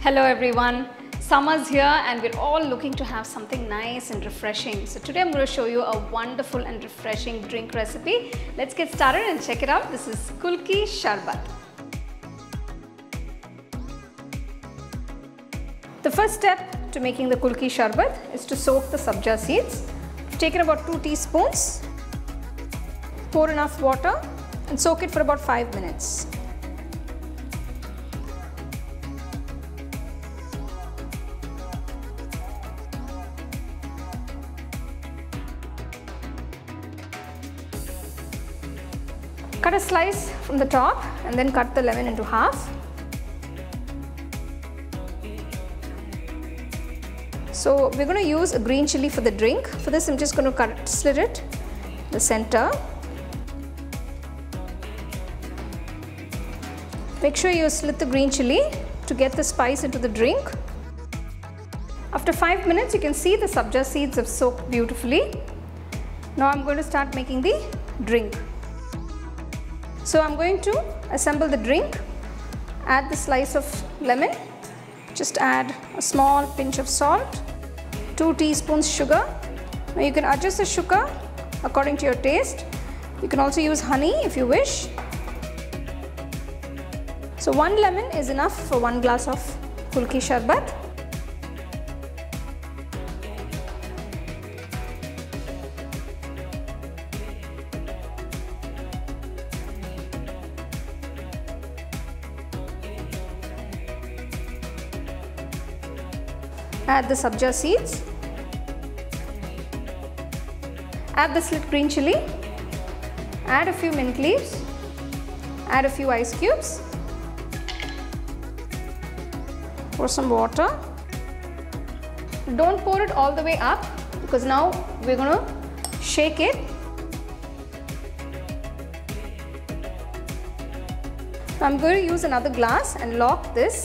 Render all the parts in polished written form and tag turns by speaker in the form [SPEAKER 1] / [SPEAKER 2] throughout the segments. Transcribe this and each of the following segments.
[SPEAKER 1] Hello everyone, summer's here and we're all looking to have something nice and refreshing. So today I'm going to show you a wonderful and refreshing drink recipe. Let's get started and check it out. This is Kulukki Sharbath. The first step to making the Kulukki Sharbath is to soak the SABJA seeds. I've taken about 2 teaspoons, pour enough water and soak it for about 5 minutes. Cut a slice from the top and then cut the lemon into half. So we're going to use a green chilli for the drink. For this I'm just going to slit it in the center. Make sure you slit the green chilli to get the spice into the drink. After 5 minutes you can see the SABJA seeds have soaked beautifully. Now I'm going to start making the drink. So I'm going to assemble the drink, add the slice of lemon, just add a small pinch of salt, 2 teaspoons sugar. Now you can adjust the sugar according to your taste. You can also use honey if you wish. So 1 lemon is enough for 1 glass of Kulukki Sharbath. Add the SABJA seeds, add the slit green chilli, add a few mint leaves, add a few ice cubes, pour some water. Don't pour it all the way up because now we're going to shake it. So I'm going to use another glass and lock this.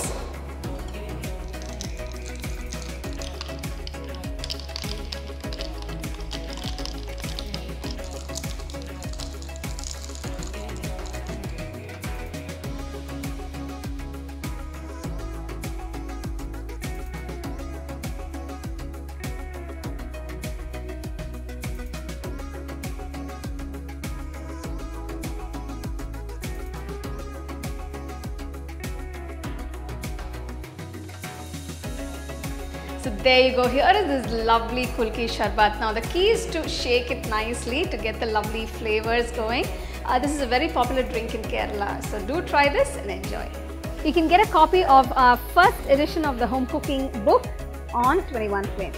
[SPEAKER 1] So there you go, here is this lovely Kulukki Sharbath. Now the key is to shake it nicely to get the lovely flavors going. This is a very popular drink in Kerala, so do try this and enjoy. You can get a copy of our first edition of the home cooking book on 21 Flame.